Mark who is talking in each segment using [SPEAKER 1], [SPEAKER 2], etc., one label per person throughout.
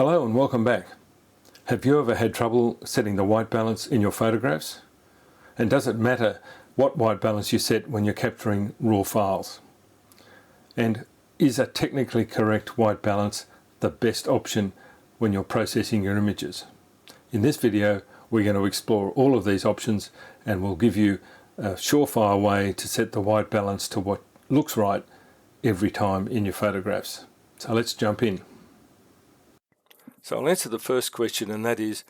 [SPEAKER 1] Hello and welcome back. Have you ever had trouble setting the white balance in your photographs? And does it matter what white balance you set when you're capturing raw files? And is a technically correct white balance the best option when you're processing your images? In this video, we're going to explore all of these options and we'll give you a surefire way to set the white balance to what looks right every time in your photographs. So let's jump in. So I'll answer the first question, and that is,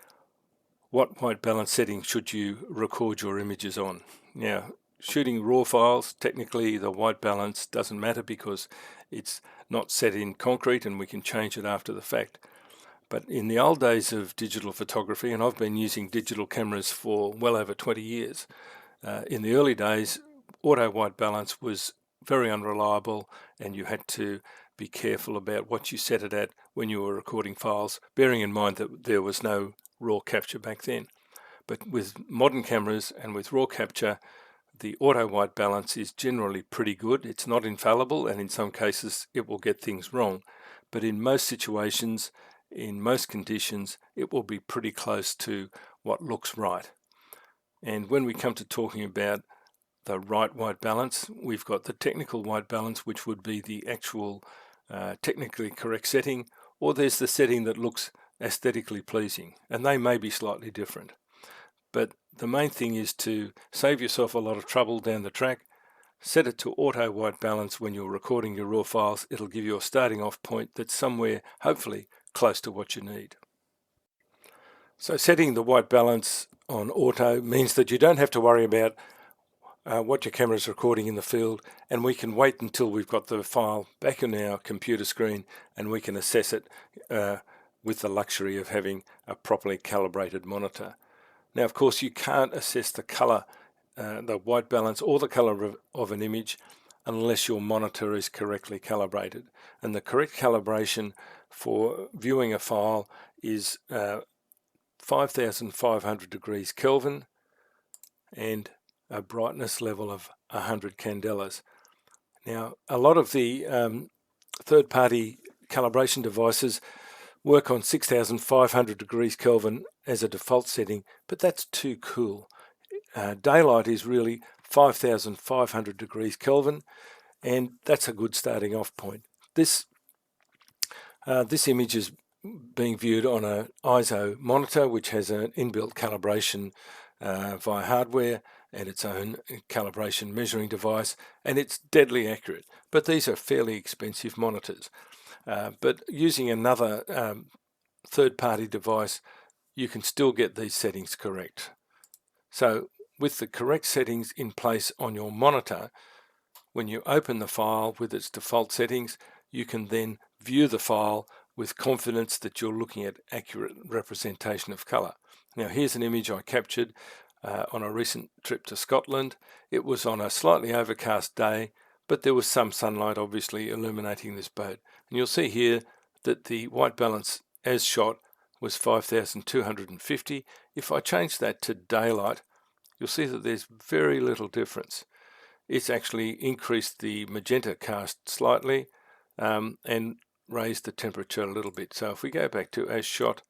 [SPEAKER 1] what white balance setting should you record your images on? Now, shooting raw files, technically the white balance doesn't matter because it's not set in concrete and we can change it after the fact. But in the old days of digital photography, and I've been using digital cameras for well over 20 years, in the early days, auto white balance was very unreliable and you had to be careful about what you set it at when you were recording files, bearing in mind that there was no raw capture back then. But with modern cameras and with raw capture, the auto white balance is generally pretty good. It's not infallible, and in some cases it will get things wrong. But in most situations, in most conditions, it will be pretty close to what looks right. And when we come to talking about the right white balance, we've got the technical white balance, which would be the actual technically correct setting, or there's the setting that looks aesthetically pleasing, and they may be slightly different. But the main thing is to save yourself a lot of trouble down the track. Set it to auto white balance when you're recording your raw files. It'll give you a starting off point that's somewhere hopefully close to what you need. So setting the white balance on auto means that you don't have to worry about what your camera is recording in the field, and we can wait until we've got the file back on our computer screen and we can assess it with the luxury of having a properly calibrated monitor. Now, of course, you can't assess the color, the white balance or the color of an image unless your monitor is correctly calibrated. And the correct calibration for viewing a file is 5,500 degrees Kelvin and a brightness level of 100 candelas. Now, a lot of the third-party calibration devices work on 6,500 degrees Kelvin as a default setting, but that's too cool. Daylight is really 5,500 degrees Kelvin, and that's a good starting off point. This image is being viewed on an ISO monitor, which has an inbuilt calibration via hardware and its own calibration measuring device, and it's deadly accurate. But these are fairly expensive monitors. But using another third-party device, you can still get these settings correct. So with the correct settings in place on your monitor, when you open the file with its default settings, you can then view the file with confidence that you're looking at accurate representation of color. Now, here's an image I captured on a recent trip to Scotland. It was on a slightly overcast day, but there was some sunlight obviously illuminating this boat. And you'll see here that the white balance as shot was 5,250. If I change that to daylight, you'll see that there's very little difference. It's actually increased the magenta cast slightly and raised the temperature a little bit. So if we go back to as shot,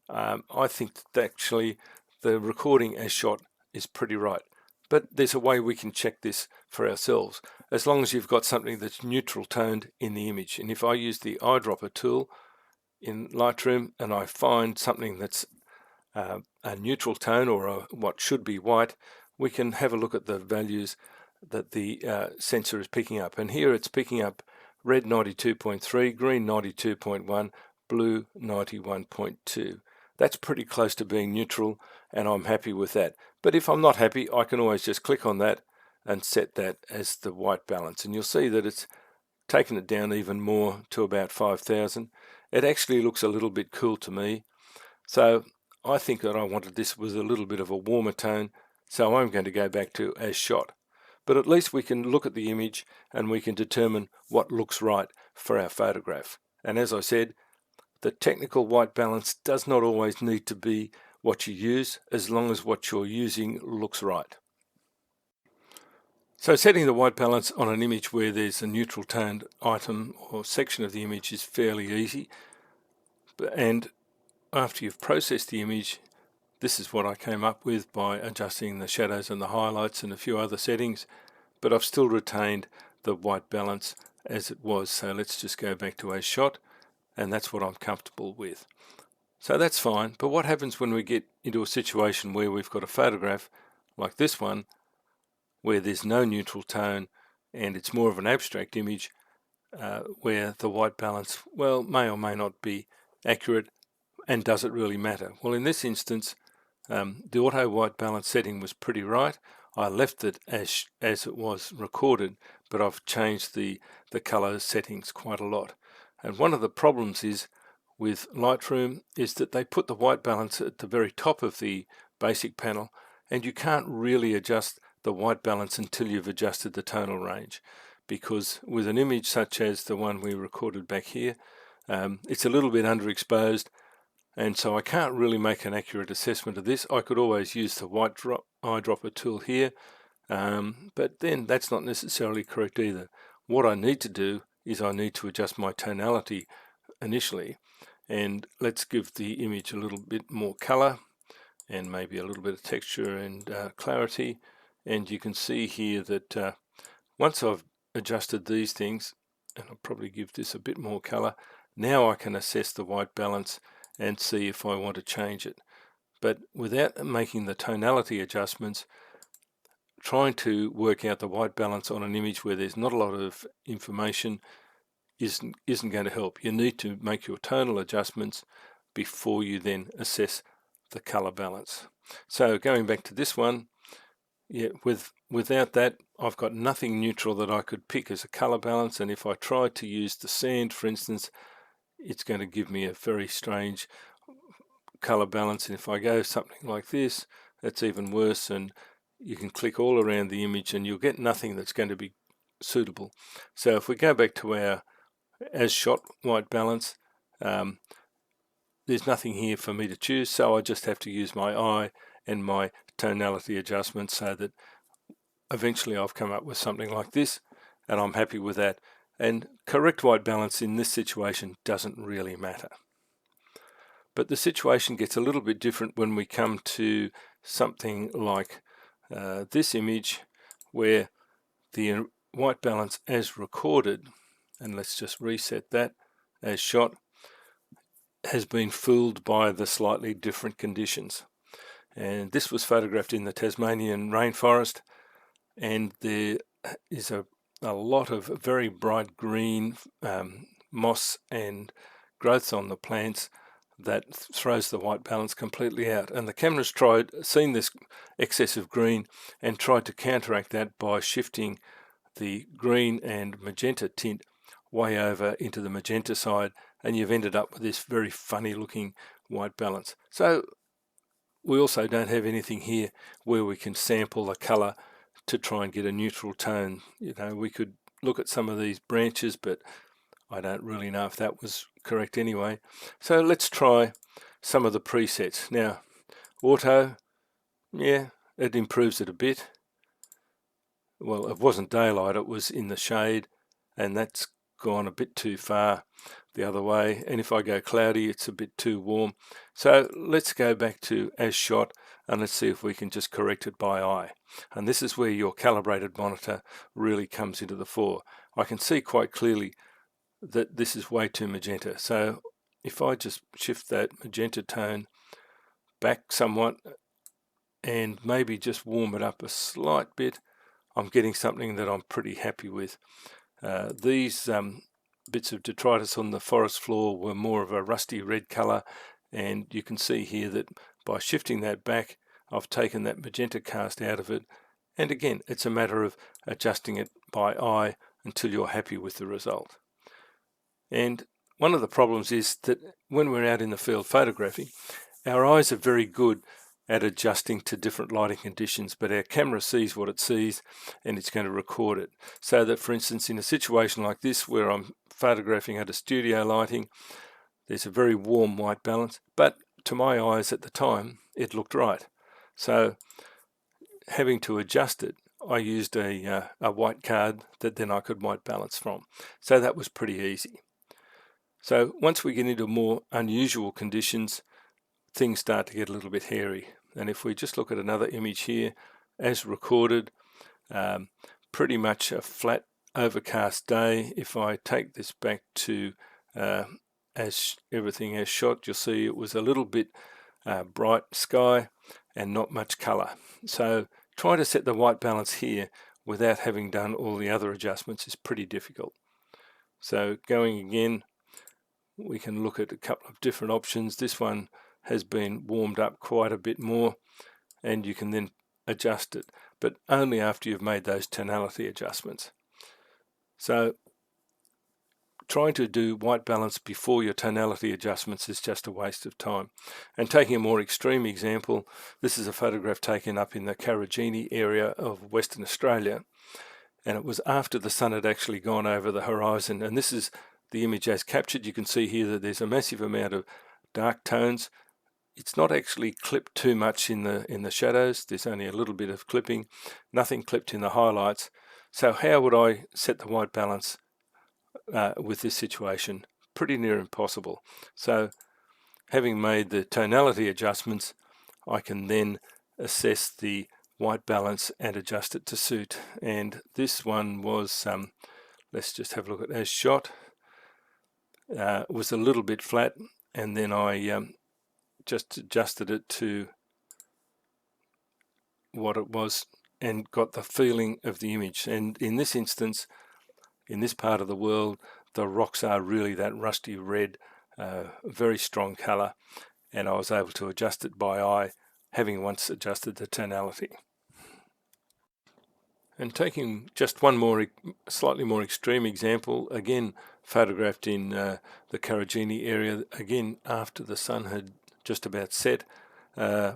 [SPEAKER 1] I think that actually the recording as shot is pretty right. But there's a way we can check this for ourselves, as long as you've got something that's neutral toned in the image. And if I use the eyedropper tool in Lightroom and I find something that's a neutral tone or what should be white, we can have a look at the values that the sensor is picking up. And here it's picking up red 92.3, green 92.1, blue 91.2. That's pretty close to being neutral, and I'm happy with that. But if I'm not happy, I can always just click on that and set that as the white balance. And you'll see that it's taken it down even more to about 5,000. It actually looks a little bit cool to me. So I think that I wanted this with a little bit of a warmer tone, so I'm going to go back to as shot. But at least we can look at the image and we can determine what looks right for our photograph. And as I said, the technical white balance does not always need to be what you use, as long as what you're using looks right. So setting the white balance on an image where there's a neutral toned item or section of the image is fairly easy. And after you've processed the image, this is what I came up with by adjusting the shadows and the highlights and a few other settings, but I've still retained the white balance as it was. So let's just go back to as shot, and that's what I'm comfortable with. So that's fine, but what happens when we get into a situation where we've got a photograph like this one, where there's no neutral tone and it's more of an abstract image, where the white balance, well, may or may not be accurate, and does it really matter? Well, in this instance, the auto white balance setting was pretty right. I left it as it was recorded, but I've changed the color settings quite a lot. And one of the problems is with Lightroom is that they put the white balance at the very top of the basic panel, and you can't really adjust the white balance until you've adjusted the tonal range, because with an image such as the one we recorded back here, it's a little bit underexposed, and so I can't really make an accurate assessment of this. I could always use the eyedropper tool here, but then that's not necessarily correct either. What I need to do is I need to adjust my tonality initially, and let's give the image a little bit more color and maybe a little bit of texture and clarity. And you can see here that once I've adjusted these things, and I'll probably give this a bit more color, now I can assess the white balance and see if I want to change it. But without making the tonality adjustments, trying to work out the white balance on an image where there's not a lot of information isn't going to help. You need to make your tonal adjustments before you then assess the color balance. So going back to this one, yeah, without that, I've got nothing neutral that I could pick as a color balance, and if I try to use the sand, for instance, it's going to give me a very strange color balance. And if I go something like this, that's even worse, and you can click all around the image and you'll get nothing that's going to be suitable. So if we go back to our as shot white balance, there's nothing here for me to choose, so I just have to use my eye and my tonality adjustment, so that eventually I've come up with something like this, and I'm happy with that. And correct white balance in this situation doesn't really matter. But the situation gets a little bit different when we come to something like this image, where the white balance as recorded, and let's just reset that, as shot, has been fooled by the slightly different conditions. And this was photographed in the Tasmanian rainforest, and there is a lot of very bright green moss and growths on the plants that throws the white balance completely out. And the camera's seen this excessive green and tried to counteract that by shifting the green and magenta tint way over into the magenta side, and you've ended up with this very funny looking white balance. So we also don't have anything here where we can sample the color to try and get a neutral tone. You know, we could look at some of these branches, but I don't really know if that was correct anyway. So let's try some of the presets. Now, auto, yeah, it improves it a bit. Well, it wasn't daylight, it was in the shade, and that's gone a bit too far the other way. And if I go cloudy, it's a bit too warm. So let's go back to as shot, and let's see if we can just correct it by eye. And this is where your calibrated monitor really comes into the fore. I can see quite clearly that this is way too magenta. So if I just shift that magenta tone back somewhat and maybe just warm it up a slight bit, I'm getting something that I'm pretty happy with. These bits of detritus on the forest floor were more of a rusty red color, and you can see here that by shifting that back, I've taken that magenta cast out of it. And again, it's a matter of adjusting it by eye until you're happy with the result. And one of the problems is that when we're out in the field photographing, our eyes are very good at adjusting to different lighting conditions, but our camera sees what it sees and it's going to record it. So that, for instance, in a situation like this where I'm photographing under studio lighting, there's a very warm white balance, but to my eyes at the time it looked right. So having to adjust it, I used a white card that then I could white balance from. So that was pretty easy. So once we get into more unusual conditions, things start to get a little bit hairy. And if we just look at another image here, as recorded, pretty much a flat overcast day. If I take this back to as everything as shot, you'll see it was a little bit bright sky and not much color. So trying to set the white balance here without having done all the other adjustments is pretty difficult. So going again, we can look at a couple of different options. This one has been warmed up quite a bit more, and you can then adjust it, but only after you've made those tonality adjustments. So trying to do white balance before your tonality adjustments is just a waste of time. And taking a more extreme example, this is a photograph taken up in the Karijini area of Western Australia, and it was after the sun had actually gone over the horizon. And this is the image as captured. You can see here that there's a massive amount of dark tones. It's not actually clipped too much in the shadows. There's only a little bit of clipping, nothing clipped in the highlights. So how would I set the white balance with this situation? Pretty near impossible. So having made the tonality adjustments, I can then assess the white balance and adjust it to suit. And this one was, let's just have a look at as shot, was a little bit flat, and then I just adjusted it to what it was and got the feeling of the image. And in this instance, in this part of the world, the rocks are really that rusty red, very strong color, and I was able to adjust it by eye, having once adjusted the tonality. And taking just one more, slightly more extreme example, again photographed in the Karijini area, again after the sun had just about set.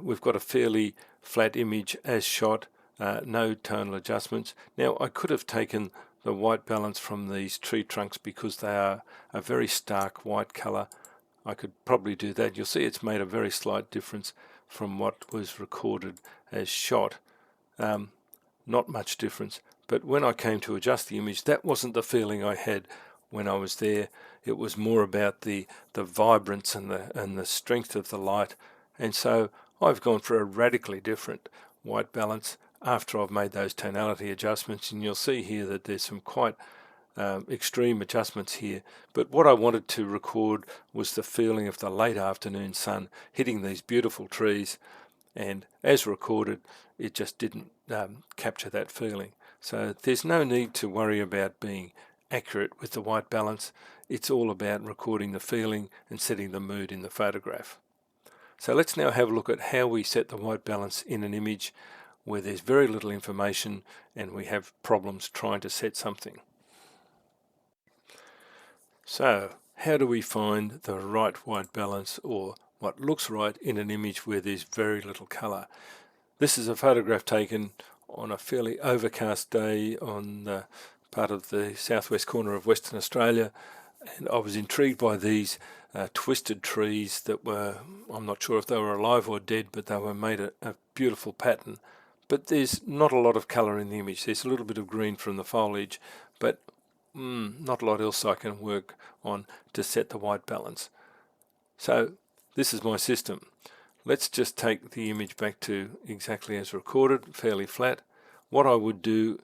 [SPEAKER 1] We've got a fairly flat image as shot, no tonal adjustments. Now I could have taken the white balance from these tree trunks because they are a very stark white color. I could probably do that. You'll see it's made a very slight difference from what was recorded as shot. Not much difference, but when I came to adjust the image, that wasn't the feeling I had when I was there. It was more about the vibrance and the strength of the light, and so I've gone for a radically different white balance after I've made those tonality adjustments. And you'll see here that there's some quite extreme adjustments here, but what I wanted to record was the feeling of the late afternoon sun hitting these beautiful trees, and as recorded, it just didn't capture that feeling. So there's no need to worry about being accurate with the white balance. It's all about recording the feeling and setting the mood in the photograph. So let's now have a look at how we set the white balance in an image where there's very little information and we have problems trying to set something. So how do we find the right white balance, or what looks right in an image where there's very little color? This is a photograph taken on a fairly overcast day on the part of the southwest corner of Western Australia, and I was intrigued by these twisted trees that were, I'm not sure if they were alive or dead, but they were made a beautiful pattern. But there's not a lot of colour in the image. There's a little bit of green from the foliage, but not a lot else I can work on to set the white balance. So this is my system. Let's just take the image back to exactly as recorded, fairly flat. What I would do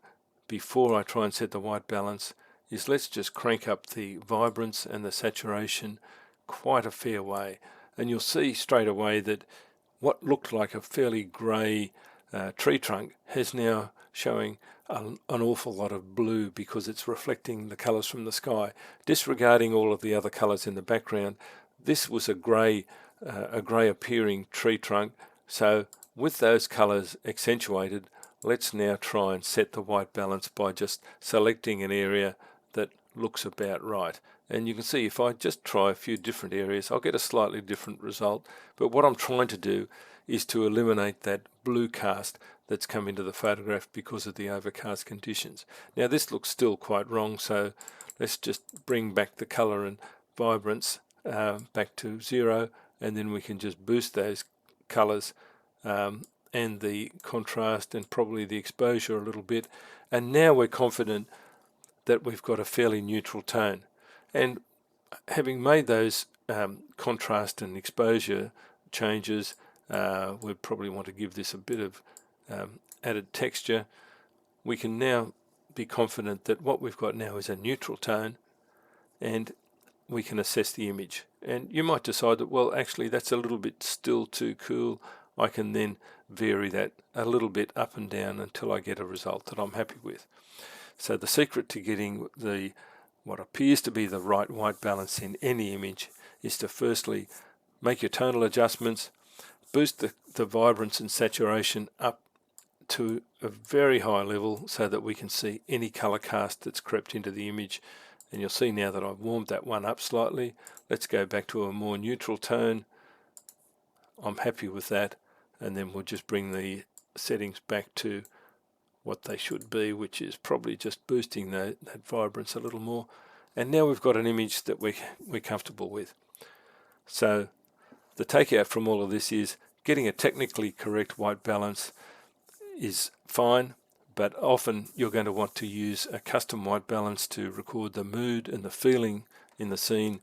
[SPEAKER 1] before I try and set the white balance is let's just crank up the vibrance and the saturation quite a fair way. And you'll see straight away that what looked like a fairly grey tree trunk has now showing an awful lot of blue because it's reflecting the colours from the sky. Disregarding all of the other colours in the background, this was a grey appearing tree trunk. So with those colours accentuated, let's now try and set the white balance by just selecting an area that looks about right. And you can see if I just try a few different areas, I'll get a slightly different result. But what I'm trying to do is to eliminate that blue cast that's come into the photograph because of the overcast conditions. Now this looks still quite wrong, so let's just bring back the colour and vibrance back to 0, and then we can just boost those colours and the contrast and probably the exposure a little bit, and now we're confident that we've got a fairly neutral tone. And having made those contrast and exposure changes, we probably want to give this a bit of added texture. We can now be confident that what we've got now is a neutral tone, and we can assess the image. And you might decide that, well, actually that's a little bit still too cool. I can then vary that a little bit up and down until I get a result that I'm happy with. So the secret to getting what appears to be the right white balance in any image is to firstly make your tonal adjustments, boost the vibrance and saturation up to a very high level so that we can see any color cast that's crept into the image. And you'll see now that I've warmed that one up slightly. Let's go back to a more neutral tone. I'm happy with that, and then we'll just bring the settings back to what they should be, which is probably just boosting that vibrance a little more. And now we've got an image that we're comfortable with. So the takeout from all of this is getting a technically correct white balance is fine, but often you're going to want to use a custom white balance to record the mood and the feeling in the scene,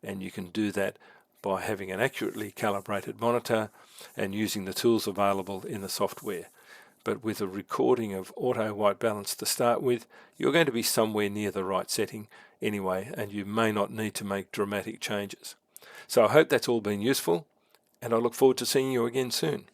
[SPEAKER 1] and you can do that by having an accurately calibrated monitor and using the tools available in the software. But with a recording of auto white balance to start with, you're going to be somewhere near the right setting anyway, and you may not need to make dramatic changes. So I hope that's all been useful, and I look forward to seeing you again soon.